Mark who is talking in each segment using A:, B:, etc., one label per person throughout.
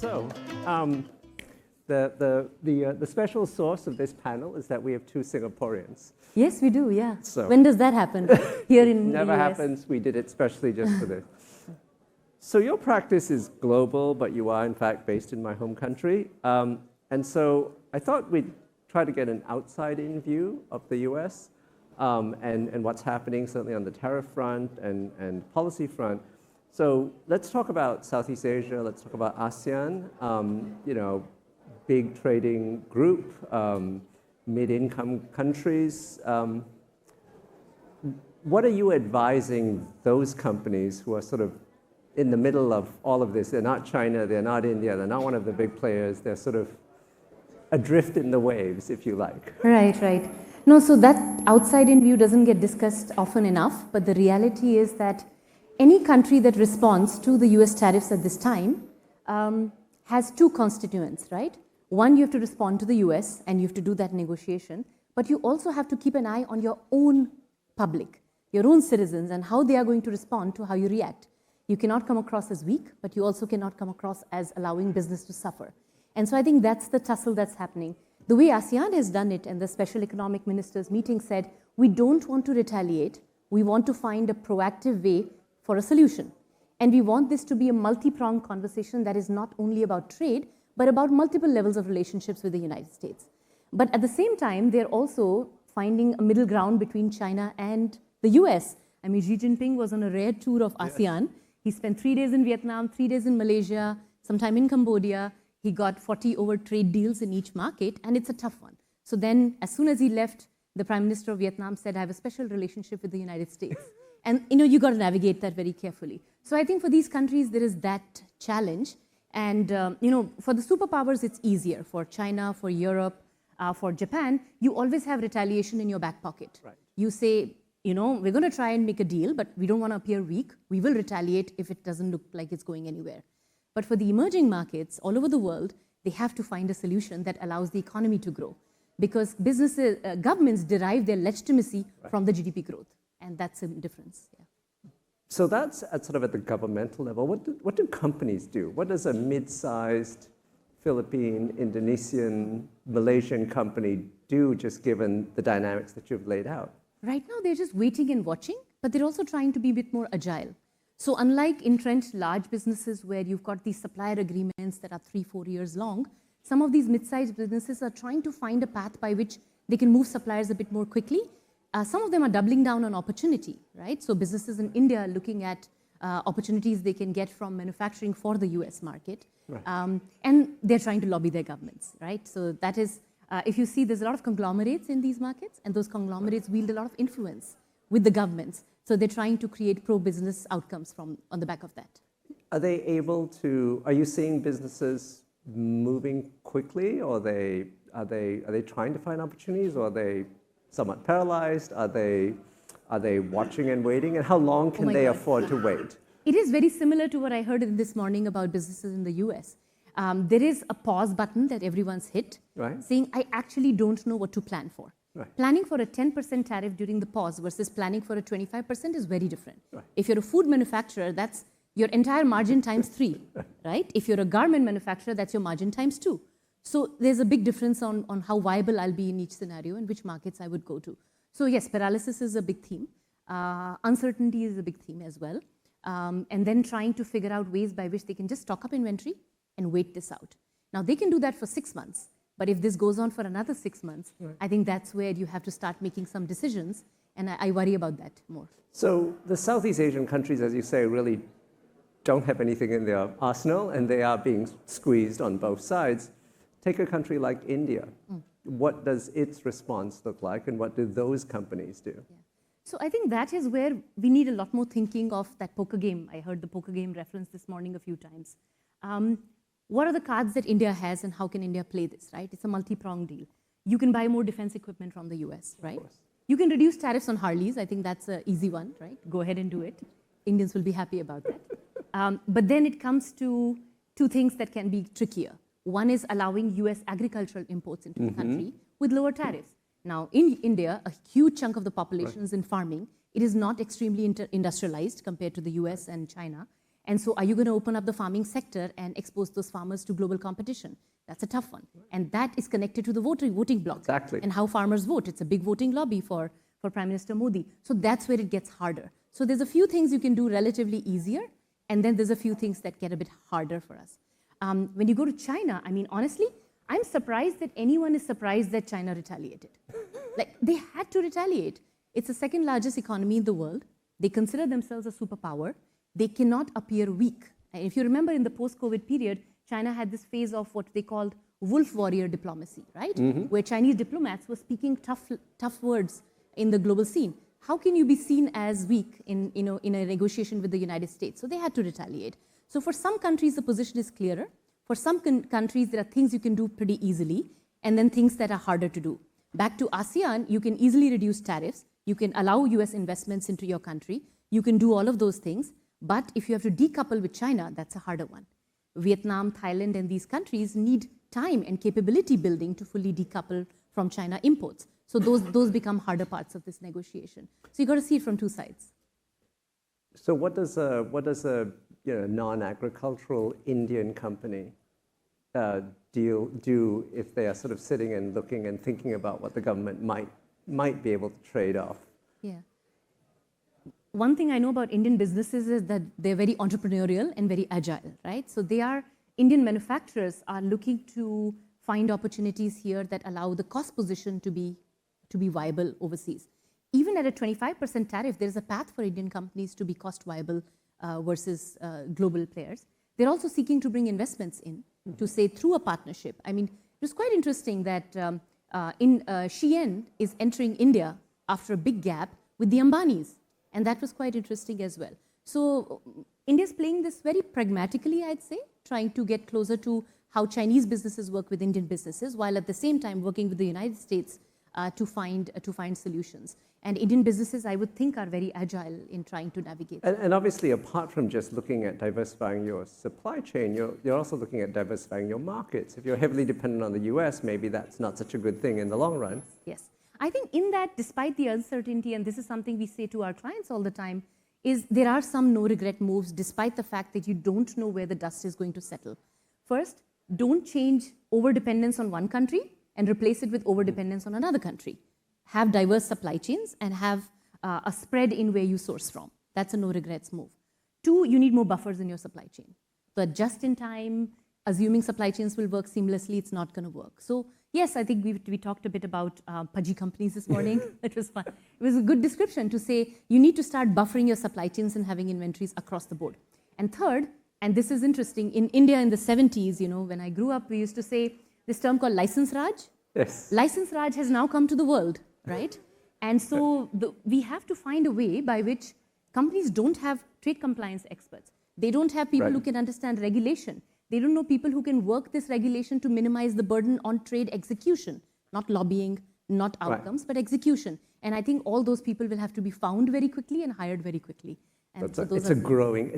A: So, the special source of this panel is that we have two Singaporeans.
B: Yes, we do, yeah.
A: So
B: when does that happen? Here in
A: never
B: the US?
A: happens. We did it specially just for this. So your practice is global, but you are in fact based in my home country. And so I thought we'd try to get an outside-in view of the US and what's happening certainly on the tariff front and policy front. So let's talk about Southeast Asia. Let's talk about ASEAN. You know, big trading group, mid-income countries. What are you advising those companies who are sort of in the middle of all of this? They're not China, they're not India, they're not one of the big players. They're sort of adrift in the waves, if you like.
B: Right, right. No, so that outside-in view doesn't get discussed often enough, but the reality is that any country that responds to the US tariffs at this time has two constituents, right? One, you have to respond to the US and you have to do that negotiation, but you also have to keep an eye on your own public, your own citizens, and how they are going to respond to how you react. You cannot come across as weak, but you also cannot come across as allowing business to suffer. And so I think that's the tussle that's happening. The way ASEAN has done it, and the Special Economic Ministers meeting said, we don't want to retaliate, we want to find a proactive way for a solution. And we want this to be a multi-pronged conversation that is not only about trade, but about multiple levels of relationships with the United States. But at the same time, they're also finding a middle ground between China and the US. I mean, Xi Jinping was on a rare tour of ASEAN. Yes. He spent 3 days in Vietnam, 3 days in Malaysia, sometime in Cambodia. He got 40 over trade deals in each market, and it's a tough one. So then, as soon as he left, the Prime Minister of Vietnam said, I have a special relationship with the United States. And you got to navigate that very carefully. So I think for these countries, there is that challenge. And for the superpowers, it's easier. For China, for Europe, for Japan, you always have retaliation in your back pocket. Right. You say, we're going to try and make a deal, but we don't want to appear weak. We will retaliate if it doesn't look like it's going anywhere. But for the emerging markets all over the world, they have to find a solution that allows the economy to grow. Because businesses, governments derive their legitimacy from the GDP growth. And that's a difference. Yeah.
A: So that's at the governmental level. What do companies do? What does a mid-sized Philippine, Indonesian, Malaysian company do, just given the dynamics that you've laid out?
B: Right now, they're just waiting and watching, but they're also trying to be a bit more agile. So unlike entrenched large businesses where you've got these supplier agreements that are 3-4 years long, some of these mid-sized businesses are trying to find a path by which they can move suppliers a bit more quickly. Some of them are doubling down on opportunity, right? So businesses in India are looking at opportunities they can get from manufacturing for the US market. Right. And they're trying to lobby their governments, right? So that is, if you see, there's a lot of conglomerates in these markets, and those conglomerates wield a lot of influence with the governments. So they're trying to create pro-business outcomes on the back of that.
A: Are they able to, are you seeing businesses moving quickly, or are they trying to find opportunities, or are they somewhat paralyzed? Are they watching and waiting? And how long can they afford to wait?
B: It is very similar to what I heard this morning about businesses in the US. There is a pause button that everyone's hit, right, saying, I actually don't know what to plan for. Right. Planning for a 10% tariff during the pause versus planning for a 25% is very different. Right. If you're a food manufacturer, that's your entire margin times 3, right? If you're a garment manufacturer, that's your margin times 2. So there's a big difference on how viable I'll be in each scenario and which markets I would go to. So yes, paralysis is a big theme. Uncertainty is a big theme as well. And then trying to figure out ways by which they can just stock up inventory and wait this out. Now, they can do that for 6 months. But if this goes on for another 6 months, right, I think that's where you have to start making some decisions. And I worry about that more.
A: So the Southeast Asian countries, as you say, really don't have anything in their arsenal, and they are being squeezed on both sides. Take a country like India. What does its response look like, and what do those companies do? Yeah.
B: So I think that is where we need a lot more thinking of that poker game. I heard the poker game reference this morning a few times. What are the cards that India has, and how can India play this, right? It's a multi-pronged deal. You can buy more defense equipment from the US, right? You can reduce tariffs on Harleys. I think that's an easy one, right? Go ahead and do it. Indians will be happy about that. But then it comes to two things that can be trickier. One is allowing US agricultural imports into the country with lower tariffs. Now, in India, a huge chunk of the population is in farming. It is not extremely industrialized compared to the US and China. And so are you going to open up the farming sector and expose those farmers to global competition? That's a tough one. And that is connected to the voting bloc.
A: Exactly.
B: And how farmers vote. It's a big voting lobby for Prime Minister Modi. So that's where it gets harder. So there's a few things you can do relatively easier, and then there's a few things that get a bit harder for us. When you go to China, I mean, honestly, I'm surprised that anyone is surprised that China retaliated. Like, they had to retaliate. It's the second largest economy in the world. They consider themselves a superpower. They cannot appear weak. And if you remember, in the post-COVID period, China had this phase of what they called wolf warrior diplomacy, right? Where Chinese diplomats were speaking tough words in the global scene. How can you be seen as weak in a negotiation with the United States? So they had to retaliate. So for some countries, the position is clearer. For some countries, there are things you can do pretty easily, and then things that are harder to do. Back to ASEAN, you can easily reduce tariffs. You can allow US investments into your country. You can do all of those things. But if you have to decouple with China, that's a harder one. Vietnam, Thailand, and these countries need time and capability building to fully decouple from China imports. So those become harder parts of this negotiation. So you got to see it from two sides.
A: So what does a non-agricultural Indian company do if they are sort of sitting and looking and thinking about what the government might be able to trade off?
B: Yeah. One thing I know about Indian businesses is that they're very entrepreneurial and very agile, right? So Indian manufacturers are looking to find opportunities here that allow the cost position to be viable overseas. Even at a 25% tariff, there's a path for Indian companies to be cost viable versus global players. They're also seeking to bring investments in, to say through a partnership. I mean, it was quite interesting that Shein is entering India after a big gap with the Ambanis. And that was quite interesting as well. So India's playing this very pragmatically, I'd say, trying to get closer to how Chinese businesses work with Indian businesses, while at the same time working with the United States to find solutions. And Indian businesses, I would think, are very agile in trying to navigate.
A: And obviously, apart from just looking at diversifying your supply chain, you're also looking at diversifying your markets. If you're heavily dependent on the US, maybe that's not such a good thing in the long run.
B: Yes. I think in that, despite the uncertainty, and this is something we say to our clients all the time, is there are some no-regret moves despite the fact that you don't know where the dust is going to settle. First, don't change over-dependence on one country and replace it with over-dependence on another country. Have diverse supply chains and have a spread in where you source from. That's a no-regrets move. Two, you need more buffers in your supply chain. But just in time, assuming supply chains will work seamlessly, it's not going to work. So yes, I think we talked a bit about pudgy companies this morning. It was fun. It was a good description to say you need to start buffering your supply chains and having inventories across the board. And third, and this is interesting, in India in the 70s, when I grew up, we used to say this term called license Raj.
A: Yes.
B: License Raj has now come to the world, right? And so we have to find a way by which companies don't have trade compliance experts. They don't have people who can understand regulation. They don't know people who can work this regulation to minimize the burden on trade execution, not lobbying, not outcomes, but execution. And I think all those people will have to be found very quickly and hired very quickly. And so
A: it's a growing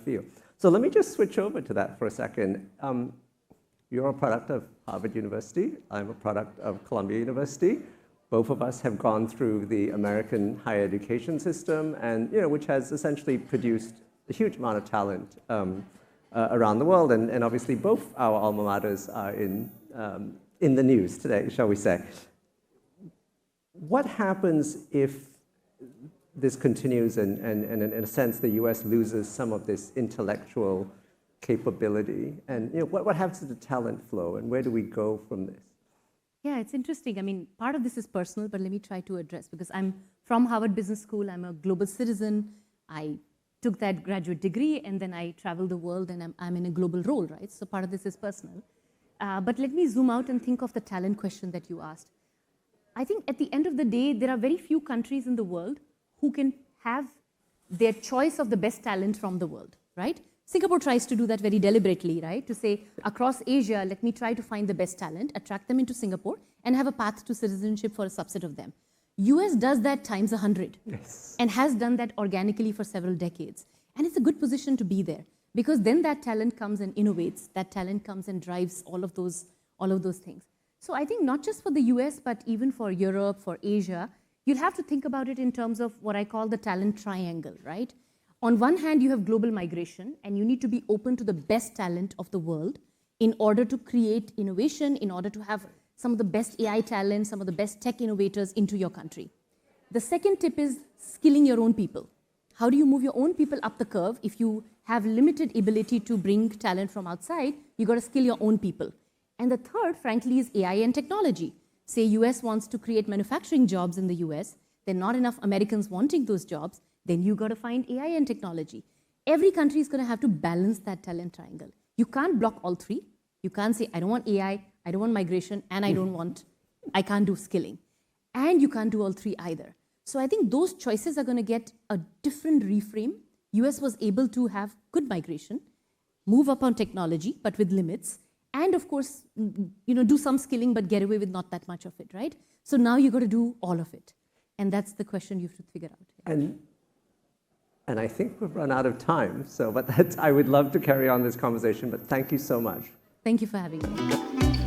A: field. So let me just switch over to that for a second. You're a product of Harvard University. I'm a product of Columbia University. Both of us have gone through the American higher education system, and which has essentially produced a huge amount of talent around the world. And obviously, both our alma maters are in the news today, shall we say. What happens if this continues and in a sense the US loses some of this intellectual capability? And what happens to the talent flow, and where do we go from this?
B: Yeah, it's interesting. I mean, part of this is personal, but let me try to address, because I'm from Harvard Business School. I'm a global citizen. I took that graduate degree, and then I travel the world, and I'm in a global role, right? So part of this is personal. But let me zoom out and think of the talent question that you asked. I think at the end of the day, there are very few countries in the world who can have their choice of the best talent from the world, right? Singapore tries to do that very deliberately, right? To say, across Asia, let me try to find the best talent, attract them into Singapore, and have a path to citizenship for a subset of them. US does that times 100, and has done that organically for several decades. And it's a good position to be there, because then that talent comes and innovates, that talent comes and drives all of those things. So I think not just for the US, but even for Europe, for Asia, you'll have to think about it in terms of what I call the talent triangle, right? On one hand, you have global migration, and you need to be open to the best talent of the world in order to create innovation, in order to have some of the best AI talent, some of the best tech innovators into your country. The second tip is skilling your own people. How do you move your own people up the curve? If you have limited ability to bring talent from outside, you got to skill your own people. And the third, frankly, is AI and technology. Say US wants to create manufacturing jobs in the US, there are not enough Americans wanting those jobs, then you got to find AI and technology. Every country is going to have to balance that talent triangle. You can't block all three. You can't say, I don't want AI, I don't want migration, and I can't do skilling. And you can't do all three either. So I think those choices are going to get a different reframe. US was able to have good migration, move up on technology, but with limits, and of course, do some skilling, but get away with not that much of it, right? So now you got to do all of it. And that's the question you have to figure out.
A: And I think we've run out of time, but I would love to carry on this conversation, but thank you so much.
B: Thank you for having me.